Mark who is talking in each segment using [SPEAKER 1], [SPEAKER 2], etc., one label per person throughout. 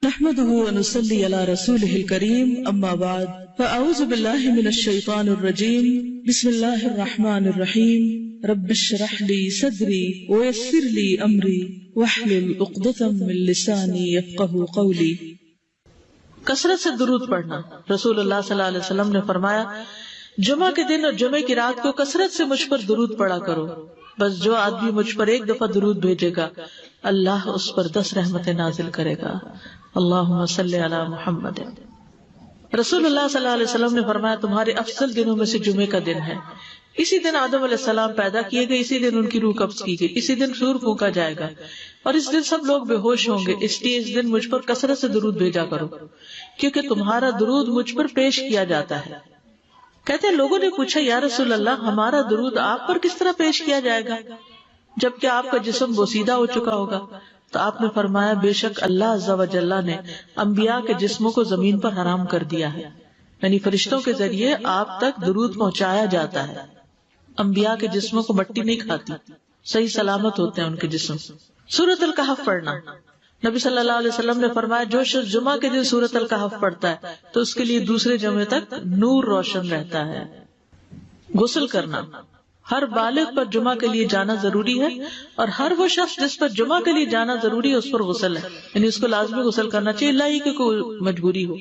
[SPEAKER 1] نحمده ونصلي على رسوله الكريم اما بعد فاعوذ بالله من الشيطان الرجيم بسم الله الرحمن الرحيم رب اشرح لي صدري ويسر لي امري واحلل عقدة من لساني يفقهوا قولي۔
[SPEAKER 2] کثرت سے درود پڑھنا۔ رسول اللہ صلی اللہ علیہ وسلم نے فرمایا جمعہ کے دن اور جمعہ کی رات کو کثرت سے مجھ پر درود پڑھا کرو، بس جو آدمی مجھ پر ایک دفعہ درود بھیجے گا اللہ اس پر 10 رحمتیں نازل کرے گا۔ اللہم صلی علی محمد۔ رسول اللہ صلی اللہ علیہ وسلم نے فرمایا تمہارے افضل دنوں میں سے جمعے کا دن ہے۔ اسی دن آدم علیہ السلام پیدا کیے گئے، اسی دن ان کی روح قبض کی گئی، اسی دن سور پھونکا جائے گا اور اس دن سب لوگ بے ہوش ہوں گے، اس لیے اس دن مجھ پر کثرت سے درود بھیجا کرو کیونکہ تمہارا درود مجھ پر پیش کیا جاتا ہے۔ کہتے ہیں لوگوں نے پوچھا یا رسول اللہ ہمارا درود آپ پر کس طرح پیش کیا جائے گا جبکہ آپ کا جسم بوسیدہ ہو چکا ہوگا؟ تو آپ نے فرمایا بے شک اللہ عز و جل نے انبیاء کے جسموں کو زمین پر حرام کر دیا ہے، یعنی فرشتوں کے ذریعے آپ تک درود پہنچایا جاتا ہے۔ انبیاء کے جسموں کو مٹی نہیں کھاتی، صحیح سلامت ہوتے ہیں ان کے جسم۔ سورۃ الکہف پڑھنا۔ نبی صلی اللہ علیہ وسلم نے فرمایا جو شخص جمعہ کے دن سورۃ الکہف پڑھتا ہے تو اس کے لیے دوسرے جمعے تک نور روشن رہتا ہے۔ غسل کرنا۔ ہر بالغ پر جمعہ کے لیے جانا ضروری ہے اور ہر وہ شخص جس پر جمعہ کے لیے جانا ضروری ہے اس پر غسل ہے، یعنی اس کو لازمی غسل کرنا چاہیے، اللہ ہی کہ کوئی مجبوری ہو۔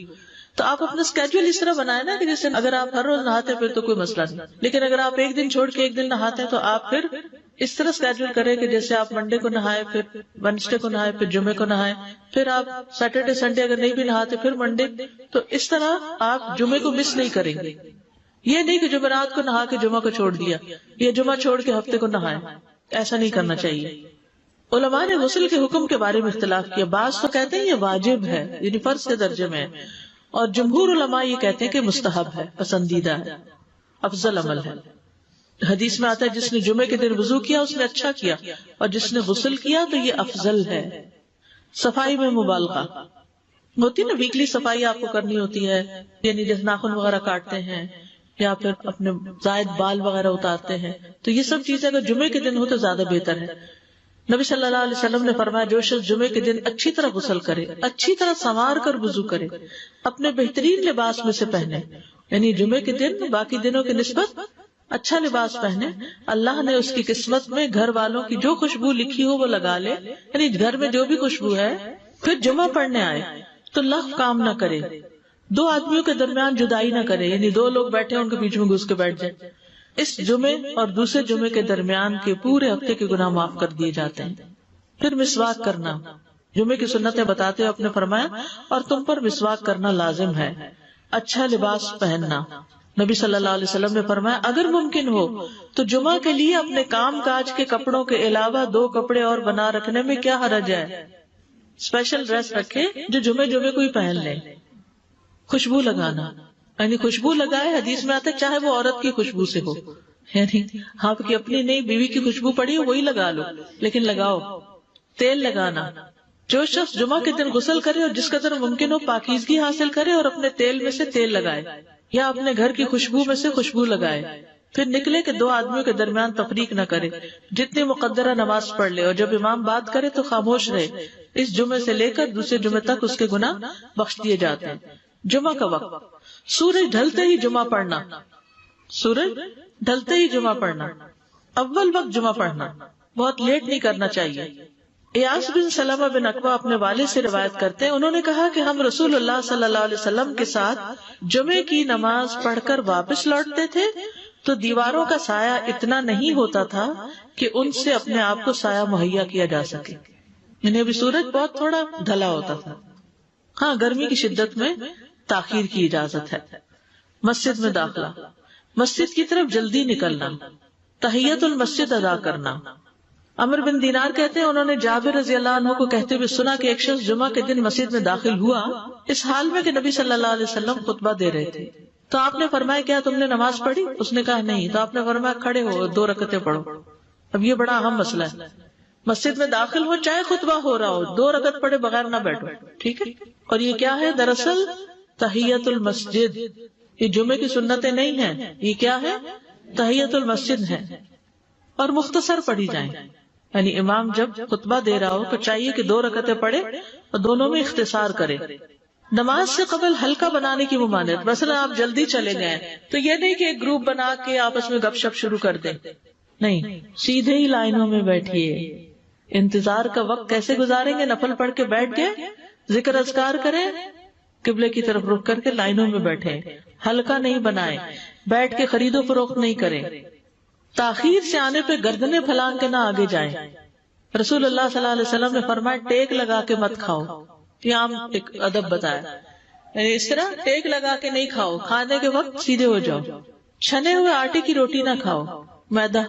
[SPEAKER 2] تو آپ اپنا اسکیڈول اس طرح بنائے نا کہ جیسے اگر آپ ہر روز نہاتے پھر تو کوئی مسئلہ نہیں، لیکن اگر آپ ایک دن چھوڑ کے ایک دن نہاتے ہیں تو آپ پھر اس طرح اسکیڈول کریں کہ جیسے آپ منڈے کو نہائے، پھر وینسڈے کو نہائے، پھر جمعے کو نہائے، پھر آپ سیٹرڈے سنڈے اگر نہیں بھی نہاتے پھر منڈے، تو اس طرح آپ جمعے کو مس نہیں کریں گے۔ یہ نہیں کہ جمعرات کو نہا کے جمعہ کو چھوڑ دیا یا جمعہ چھوڑ کے ہفتے کو نہائے، ایسا نہیں کرنا چاہیے۔ علماء نے غسل کے حکم کے بارے میں اختلاف کیا، بعض تو کہتے ہیں یہ واجب ہے یعنی فرض کے درجے میں ہے، اور جمہور علماء یہ کہتے ہیں کہ مستحب ہے، پسندیدہ ہے، افضل عمل ہے۔ حدیث میں آتا ہے جس نے جمعے کے دن وضو کیا اس نے اچھا کیا اور جس نے غسل کیا تو یہ افضل ہے۔ صفائی میں مبالغہ ہوتی نا، ویکلی صفائی آپ کو کرنی ہوتی ہے، یعنی جیسے ناخن وغیرہ کاٹتے ہیں یا پھر اپنے زائد بال وغیرہ اتارتے ہیں، تو یہ سب چیزیں اگر جمعے کے دن ہو تو زیادہ بہتر ہے۔ نبی صلی اللہ علیہ وسلم نے فرمایا جو شخص جمعے کے دن اچھی طرح غسل کرے، اچھی طرح سنوار کر وضو کرے، اپنے بہترین لباس میں سے پہنے، یعنی جمعے کے دن باقی دنوں کی نسبت اچھا لباس پہنے، اللہ نے اس کی قسمت میں گھر والوں کی جو خوشبو لکھی ہو وہ لگا لے، یعنی گھر میں جو بھی خوشبو ہے، پھر جمعہ پڑھنے آئے تو لغو کام نہ کرے، 2 آدمیوں کے درمیان جدائی نہ کرے، یعنی 2 لوگ بیٹھے ان کے بیچ میں گھس کے بیٹھ جائے۔ اس جمعے اور دوسرے جمعے کے درمیان کے پورے ہفتے کے گناہ معاف کر دیے جاتے ہیں۔ پھر مسواک کرنا۔ جمعے کی سنتیں بتاتے ہوئے آپ نے فرمایا اور تم پر مسواک کرنا لازم ہے۔ اچھا لباس پہننا۔ نبی صلی اللہ علیہ وسلم نے فرمایا اگر ممکن ہو تو جمعہ کے لیے اپنے کام کاج کے کپڑوں کے علاوہ 2 کپڑے اور بنا رکھنے میں کیا حرج ہے؟ اسپیشل ڈریس رکھے جو جمعے کو ہی پہن لے۔ خوشبو لگانا، یعنی خوشبو لگائے، حدیث میں آتا ہے چاہے وہ عورت کی خوشبو سے ہو، یعنی آپ کی اپنی نہیں، بیوی کی خوشبو پڑی ہو وہی لگا لو، لیکن لگاؤ۔ تیل لگانا۔ جو شخص جمعہ کے دن غسل کرے اور جس قدر ممکن ہو پاکیزگی حاصل کرے اور اپنے تیل میں سے تیل لگائے یا اپنے گھر کی خوشبو میں سے خوشبو لگائے، پھر نکلے کہ 2 آدمیوں کے درمیان تفریق نہ کرے، جتنی مقدرہ نماز پڑھ لے اور جب امام بات کرے تو خاموش رہے۔ اس جمعے سے لے کر دوسرے جمعے تک اس کے گناہ بخش دیے جاتے ہیں۔ جمعہ کا وقت۔ سورج ڈھلتے ہی جمعہ پڑھنا۔ سورج ڈھلتے ہی جمعہ پڑھنا، اول وقت جمعہ پڑھنا، بہت لیٹ نہیں کرنا چاہیے۔ ایاس بن سلمہ بن عقبہ اپنے والد سے روایت کرتے ہیں، انہوں نے کہا کہ ہم رسول اللہ صلی اللہ علیہ وسلم کے ساتھ جمعے کی نماز پڑھ کر واپس لوٹتے تھے تو دیواروں کا سایہ اتنا نہیں ہوتا تھا کہ ان سے اپنے آپ کو سایہ مہیا کیا جا سکے، یعنی ابھی سورج بہت تھوڑا ڈھلا ہوتا تھا۔ ہاں گرمی کی شدت میں تاخیر کی اجازت ہے۔ مسجد میں داخلہ۔ مسجد کی طرف جلدی نکلنا، تحیت المسجد ادا کرنا۔ عمر بن دینار کہتے ہیں انہوں نے جابر رضی اللہ عنہ کو کہتے ہوئے سنا کہ ایک شخص جمعہ کے دن مسجد میں داخل ہوا اس حال میں کہ نبی صلی اللہ علیہ وسلم خطبہ دے رہے تھے، تو آپ نے فرمایا کیا تم نے نماز پڑھی؟ اس نے کہا نہیں، تو آپ نے فرمایا کھڑے ہو 2 رکعتیں پڑھو۔ اب یہ بڑا اہم مسئلہ ہے، مسجد میں داخل ہو چاہے خطبہ ہو رہا ہو 2 رکعت پڑھے بغیر نہ بیٹھو، ٹھیک ہے؟ اور یہ کیا ہے؟ دراصل تحیت المسجد، یہ جمعے کی سنتیں نہیں ہیں، یہ کیا ہے؟ تحیت المسجد ہے، اور مختصر پڑھی جائیں، یعنی امام جب خطبہ دے رہا ہو تو چاہیے کہ 2 رکعتیں پڑھے اور دونوں میں اختصار کرے. نماز سے قبل ہلکا بنانے کی ممانعت. مثلا آپ جلدی چلے گئے تو یہ نہیں کہ ایک گروپ بنا کے آپس میں گپ شپ شروع کر دیں، نہیں، سیدھے ہی لائنوں میں بیٹھیے. انتظار کا وقت کیسے گزاریں گے؟ نفل پڑھ کے بیٹھ گئے، ذکر اذکار کریں، قبلے کی طرف رخ کر کے لائنوں میں بیٹھے. ہلکا نہیں بنائے، بیٹھ کے خرید و فروخت نہیں کریں. تاخیر سے آنے پہ گردنیں پھلانگ کے نہ آگے جائیں. رسول اللہ صلی اللہ علیہ وسلم نے فرمایا ٹیک لگا کے مت کھاؤ. یہ عام ایک ادب بتایا، یعنی اس طرح ٹیک لگا کے نہیں کھاؤ، کھانے کے وقت سیدھے ہو جاؤ. چھنے ہوئے آٹے کی روٹی نہ کھاؤ، میدا.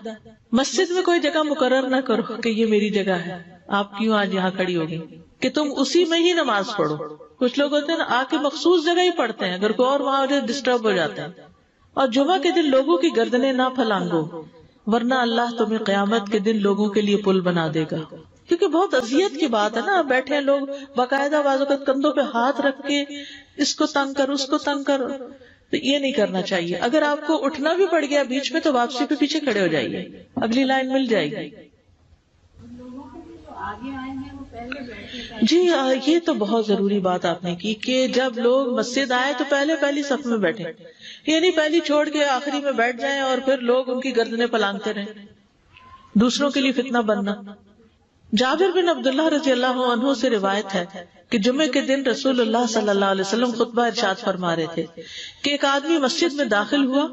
[SPEAKER 2] مسجد میں کوئی جگہ مقرر نہ کرو کہ یہ میری جگہ ہے، آپ کیوں آج یہاں کھڑی ہوگی، کہ تم اسی میں ہی نماز پڑھو. کچھ لوگ ہوتے ہیں نا آ کے مخصوص جگہ ہی پڑھتے ہیں، اگر کوئی اور وہاں ڈسٹرب ہو جاتے ہیں. اور جمعہ کے دن لوگوں کی گردنیں نہ پھلانگو، ورنہ اللہ تمہیں قیامت کے دن لوگوں کے لیے پل بنا دے گا. کیونکہ بہت اذیت کی بات ہے نا، بیٹھے ہیں لوگ باقاعدہ بازو کا کندھوں پہ ہاتھ رکھ کے اس کو تنگ کر اس کو تنگ کر. تو یہ نہیں کرنا چاہیے. اگر آپ کو اٹھنا بھی پڑ گیا بیچ میں تو واپسی پہ پیچھے کھڑے ہو جائیے، اگلی لائن مل جائے گی. جی یہ تو بہت ضروری بات آپ نے کی کہ جب لوگ مسجد آئے تو پہلی صف میں بیٹھے، یعنی پہلی چھوڑ کے آخری میں بیٹھ جائیں اور پھر لوگ ان کی گردنیں پلانگتے رہیں، دوسروں کے لیے فتنہ بننا. جابر بن عبداللہ رضی اللہ عنہ سے روایت ہے کہ جمعے کے دن رسول اللہ صلی اللہ علیہ وسلم خطبہ ارشاد فرما رہے تھے کہ ایک آدمی مسجد میں داخل ہوا،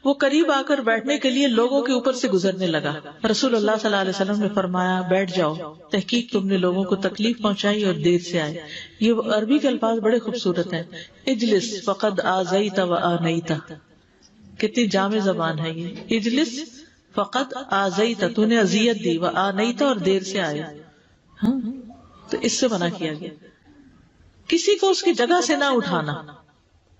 [SPEAKER 2] وہ قریب آ کر بیٹھنے کے لیے لوگوں کے اوپر سے گزرنے لگا. رسول اللہ صلی اللہ علیہ وسلم نے فرمایا بیٹھ جاؤ، تحقیق تم نے لوگوں کو تکلیف پہنچائی اور دیر سے آئے. یہ عربی کے الفاظ بڑے خوبصورت ہیں. اجلس فقد آذیت و آنیت، کتنی جامع زبان ہے یہ. اجلس فقط آذیت، تو نے اذیت دی، و آنیت، اور دیر سے آئے. تو اس سے منع کیا گیا. کسی کو اس کی جگہ سے نہ اٹھانا.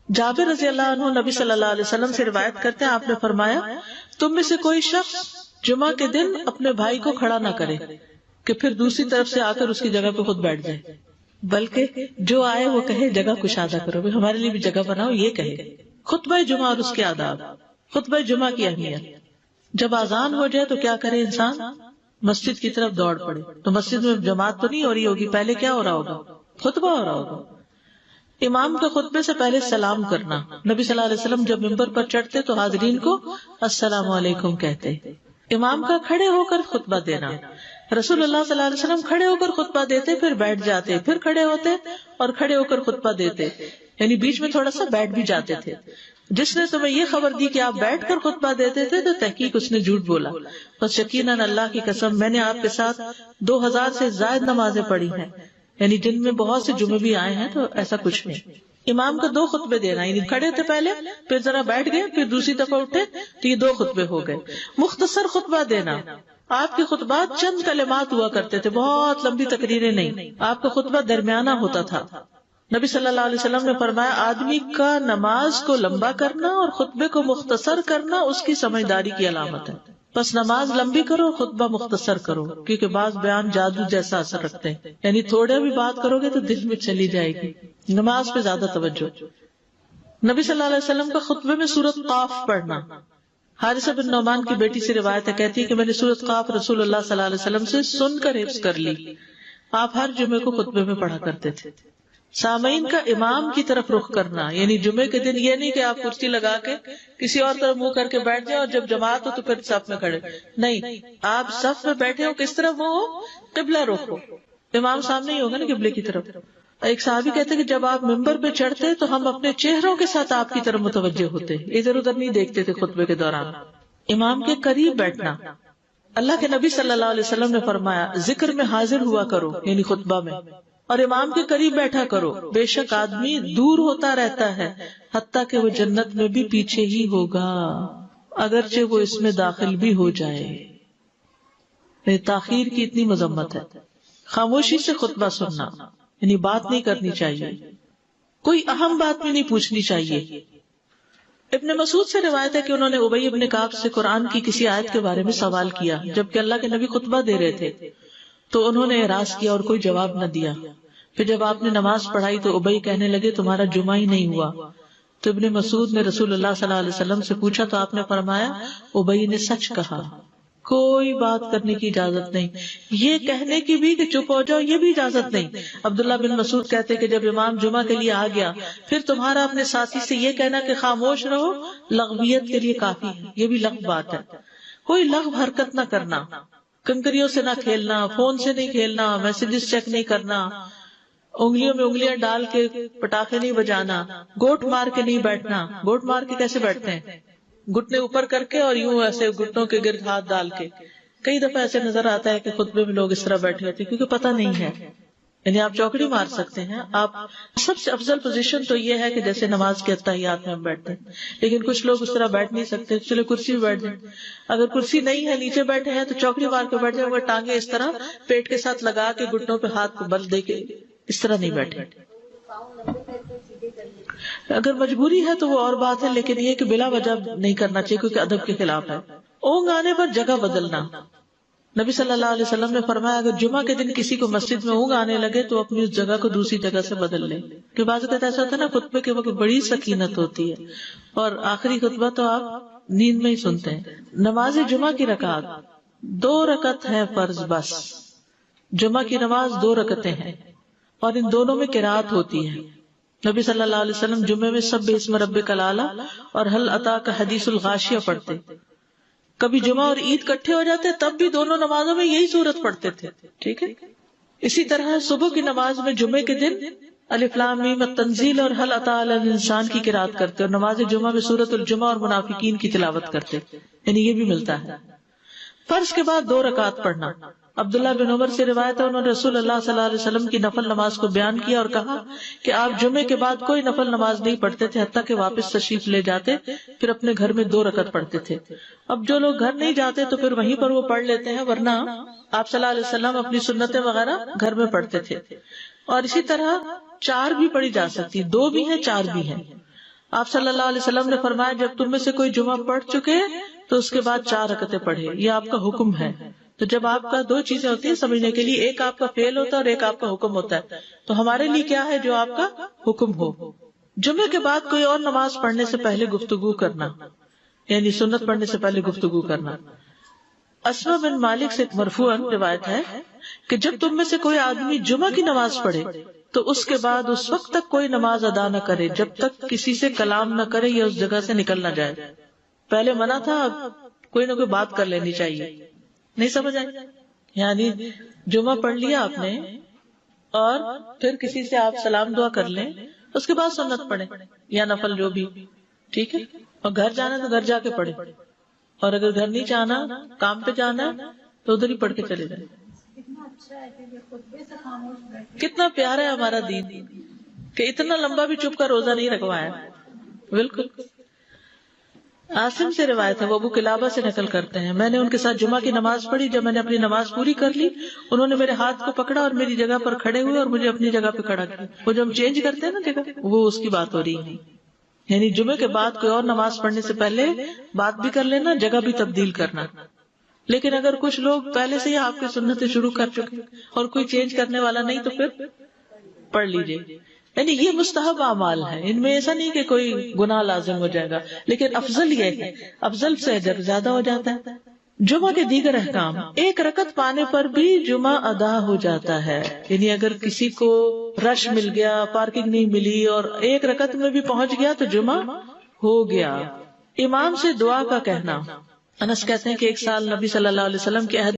[SPEAKER 2] جابر رضی اللہ عنہ نبی صلی اللہ علیہ وسلم سے روایت کرتے ہیں، آپ نے فرمایا تم میں سے کوئی شخص جمعہ کے دن اپنے بھائی کو کھڑا نہ کرے کہ پھر دوسری طرف سے آ کر اس کی جگہ پہ خود بیٹھ جائے، بلکہ جو آئے وہ کہے جگہ کشادہ کرو، ہمارے لیے بھی جگہ بناؤ، یہ کہے. خطبہ جمعہ اور اس کے آداب. خطبہ جمعہ کی اہمیت. جب اذان ہو جائے تو کیا کرے انسان؟ مسجد کی طرف دوڑ پڑے. تو مسجد میں جماعت تو نہیں ہو رہی ہوگی، پہلے کیا ہو رہا ہوگا؟ خطبہ ہو رہا ہوگا. امام کے خطبے سے پہلے سلام کرنا. نبی صلی اللہ علیہ وسلم جب ممبر پر چڑھتے تو حاضرین کو السلام علیکم کہتے. امام کا کھڑے ہو کر خطبہ دینا. رسول اللہ صلی اللہ علیہ وسلم کھڑے ہو کر خطبہ دیتے، پھر بیٹھ جاتے، پھر کھڑے ہوتے اور کھڑے ہو کر خطبہ دیتے، یعنی بیچ میں تھوڑا سا بیٹھ بھی جاتے تھے. جس نے تمہیں یہ خبر دی کہ آپ بیٹھ کر خطبہ دیتے تھے تو تحقیق اس نے جھوٹ بولا. بس یقیناً اللہ کی قسم میں نے آپ کے ساتھ 2000 سے زائد نمازیں پڑھی ہیں، یعنی جن میں بہت سے جمعے بھی آئے ہیں، تو ایسا کچھ نہیں. امام کو 2 خطبے دینا، یعنی کھڑے تھے پہلے، پھر ذرا بیٹھ گئے، پھر دوسری دفعہ اٹھے تو یہ 2 خطبے ہو گئے. مختصر خطبہ دینا. آپ کے خطبات چند کلمات ہوا کرتے تھے، بہت لمبی تقریریں نہیں. آپ کا خطبہ درمیانہ ہوتا تھا. نبی صلی اللہ علیہ وسلم نے فرمایا آدمی کا نماز کو لمبا کرنا اور خطبے کو مختصر کرنا اس کی سمجھداری کی علامت ہے. بس نماز لمبی کرو، خطبہ مختصر کرو، کیونکہ بعض بیان جادو جیسا اثر رکھتے ہیں، یعنی تھوڑے بھی بات کرو گے تو دل میں چلی جائے گی. نماز پہ زیادہ توجہ. نبی صلی اللہ علیہ وسلم کا خطبے میں سورۃ قاف پڑھنا. حارثہ بن نعمان کی بیٹی سے روایت ہے، کہتی ہے کہ میں نے سورۃ قاف رسول اللہ صلی اللہ علیہ وسلم سے سن کر حفظ کر لی. آپ ہر جمعے کو خطبے میں پڑھا کرتے تھے. سامعین کا امام کی طرف رخ کرنا، یعنی جمعے کے دن یہ نہیں کہ آپ کرسی لگا کے کسی اور طرف منہ کر کے بیٹھ جائیں اور جب جماعت ہو تو پھر صف میں کھڑے. نہیں، آپ صف میں بیٹھے ہو، کس طرف وہ ہو؟ قبلہ رخ ہو. امام سامنے ہی ہوگا نا قبلے کی طرف. ایک صحابی کہتے کہ جب آپ ممبر پہ چڑھتے تو ہم اپنے چہروں کے ساتھ آپ کی طرف متوجہ ہوتے، ادھر ادھر نہیں دیکھتے تھے خطبے کے دوران. امام کے قریب بیٹھنا. اللہ کے نبی صلی اللہ علیہ وسلم نے فرمایا ذکر میں حاضر ہوا کرو، یعنی خطبہ میں، اور امام کے قریب بیٹھا کرو. بے شک آدمی دور ہوتا رہتا ہے حتیٰ کہ وہ جنت میں بھی پیچھے ہی ہوگا اگرچہ وہ اس میں داخل بھی ہو جائے. تاخیر کی اتنی مذمت ہے. خاموشی سے خطبہ سننا، یعنی بات نہیں کرنی چاہیے، کوئی اہم بات بھی نہیں پوچھنی چاہیے. ابن مسعود سے روایت ہے کہ انہوں نے ابی ابن کعب سے قرآن کی کسی آیت کے بارے میں سوال کیا جبکہ اللہ کے نبی خطبہ دے رہے تھے، تو انہوں نے اعراض کیا اور کوئی جواب نہ دیا. پھر جب آپ نے نماز پڑھائی تو ابی کہنے لگے تمہارا جمعہ ہی نہیں ہوا. تو ابن مسعود نے رسول اللہ صلی اللہ علیہ وسلم سے پوچھا تو آپ نے فرمایا ابی نے سچ کہا. کوئی بات کرنے کی اجازت نہیں. یہ کہنے کی بھی کہ چپ ہو جاؤ یہ بھی اجازت نہیں. عبداللہ بن مسعود کہتے کہ جب امام جمعہ کے لیے آ گیا پھر تمہارا اپنے ساتھی سے یہ کہنا کہ خاموش رہو لغویت کے لیے کافی ہے. یہ بھی لغو بات ہے. کوئی لغو حرکت نہ کرنا، کنکریوں سے نہ کھیلنا، فون سے نہیں کھیلنا، میسجز چیک نہیں کرنا، انگلیوں میں انگلیاں ڈال کے پٹاخے نہیں بجانا، گوٹ مار کے نہیں بیٹھنا. گوٹ مار کے کیسے بیٹھتے ہیں؟ گھٹنے اوپر کر کے اور یوں ایسے گھٹنوں کے گرد ہاتھ ڈال کے. کئی دفعہ ایسے نظر آتا ہے کہ خطبے میں لوگ اس طرح بیٹھے ہوتے ہیں کیونکہ پتہ نہیں ہے. یعنی آپ چوکڑی مار سکتے ہیں. آپ سب سے افضل پوزیشن تو یہ ہے کہ جیسے نماز کے اتحیات میں ہم بیٹھتے ہیں، لیکن کچھ لوگ اس طرح بیٹھ نہیں سکتے، چلے کرسی میں بیٹھ جائیں. اگر کرسی نہیں ہے نیچے بیٹھے ہیں تو چوکڑی مار کے بیٹھ جائیں، مگر ٹانگیں اس طرح پیٹ کے ساتھ لگا کے گھٹنوں پہ ہاتھ کو بل دے کے اس طرح نہیں بیٹھے. اگر مجبوری ہے تو وہ اور بات ہے، لیکن یہ کہ بلا وجہ نہیں کرنا چاہیے کیونکہ ادب کے خلاف ہے. اونگ آنے پر جگہ بدلنا. نبی صلی اللہ علیہ وسلم نے فرمایا اگر جمعہ کے دن کسی کو مسجد میں اونگ آنے لگے تو اپنی اس جگہ کو دوسری جگہ سے بدل لے. کہ بعض اوقات ایسا ہوتا ہے نا خطبے کے وقت بڑی سکینت ہوتی ہے اور آخری خطبہ تو آپ نیند میں ہی سنتے ہیں. نماز جمعہ کی رکعت 2 رکعت ہے فرض بس. جمعہ کی نماز 2 رکعتیں ہیں اور ان دونوں میں قرات ہوتی ہے. نبی صلی اللہ علیہ وسلم جمعے میں سبح اسم ربک الاعلی اور هل اتاک حدیث الغاشیہ پڑھتے. کبھی جمعہ اور عید کٹھے ہو جاتے تب بھی دونوں نمازوں میں یہی سورت پڑھتے تھے. ٹھیک ہے. اسی طرح صبح کی نماز میں جمعے کے دن الف لام میم التنزیل اور هل اتى علی الانسان کی قرات کرتے اور نماز جمعہ میں سورۃ الجمعہ اور منافقین کی تلاوت کرتے. یعنی یہ بھی ملتا ہے. فرض کے بعد 2 رکعت پڑھنا. عبداللہ بن عمر سے روایت ہے انہوں نے رسول اللہ صلی اللہ علیہ وسلم کی نفل نماز کو بیان کیا اور کہا کہ آپ جمعے کے بعد کوئی نفل نماز نہیں پڑھتے تھے حتیٰ کہ واپس تشریف لے جاتے پھر اپنے گھر میں 2 رکعت پڑھتے تھے. اب جو لوگ گھر نہیں جاتے تو پھر وہیں پر وہ پڑھ لیتے ہیں، ورنہ آپ صلی اللہ علیہ وسلم اپنی سنتیں وغیرہ گھر میں پڑھتے تھے. اور اسی طرح 4 بھی پڑھی جا سکتی، 2 بھی ہیں 4 بھی ہیں. آپ صلی اللہ علیہ وسلم نے فرمایا جب تم میں سے کوئی جمعہ پڑھ چکے تو اس کے بعد 4 رکعتیں پڑھے. یہ آپ کا حکم ہے. تو جب آپ کا 2 چیزیں ہوتی ہیں سمجھنے کے لیے، ایک آپ کا فعل ہوتا ہے اور ایک آپ کا حکم ہوتا ہے. تو ہمارے لیے کیا ہے جو آپ کا حکم ہو. جمعے کے بعد کوئی اور نماز پڑھنے سے پہلے گفتگو کرنا، یعنی سنت پڑھنے سے پہلے گفتگو کرنا. اسما بن مالک سے مرفوعاً روایت ہے کہ جب تم میں سے کوئی آدمی جمعہ کی نماز پڑھے تو اس کے بعد اس وقت تک کوئی نماز ادا نہ کرے جب تک کسی سے کلام نہ کرے یا اس جگہ سے نکل نہ جائے. پہلے منع تھا، اب کوئی نہ کوئی بات کر لینی چاہیے. نہیں سمجھ آئی؟ یعنی جمعہ پڑھ لیا آپ نے اور پھر کسی سے آپ سلام دعا کر لیں، اس کے بعد سنت پڑھیں یا نفل جو بھی. ٹھیک ہے. اور گھر جانا تو گھر جا کے پڑھیں، اور اگر گھر نہیں جانا کام پہ جانا تو ادھر ہی پڑھ کے چلے جائیں. کتنا پیارا ہے ہمارا دین کہ اتنا لمبا بھی چپ کا روزہ نہیں رکھوایا. بالکل. عاصم سے روایت ہے، وہ ابو قلابہ سے نقل کرتے ہیں میں نے ان کے ساتھ جمعہ کی نماز پڑھی. جب میں نے اپنی نماز پوری کر لی انہوں نے میرے ہاتھ کو پکڑا اور میری جگہ پر کھڑے ہوئے اور مجھے اپنی جگہ پہ کھڑا کیا. وہ جو ہم چینج کرتے ہیں نا جگہ، وہ اس کی بات ہو رہی ہے. یعنی جمعے کے بعد کوئی اور نماز پڑھنے سے پہلے بات بھی کر لینا، جگہ بھی تبدیل کرنا. لیکن اگر کچھ لوگ پہلے سے ہی آپ کی سنتیں شروع کر چکے اور کوئی چینج کرنے والا نہیں تو پھر پڑھ لیجیے. یعنی یہ مستحب اعمال ہے، ان میں ایسا نہیں کہ کوئی گناہ لازم ہو جائے گا، لیکن افضل یہ ہے، افضل سے اجر زیادہ ہو جاتا ہے. جمعہ کے دیگر احکام. 1 رکعت پانے پر بھی جمعہ ادا ہو جاتا ہے. یعنی اگر کسی کو رش مل گیا، پارکنگ نہیں ملی اور 1 رکعت میں بھی پہنچ گیا تو جمعہ ہو گیا. امام سے دعا کا کہنا. انس کہتے ہیں کہ ایک سال نبی صلی اللہ علیہ وسلم کے عہد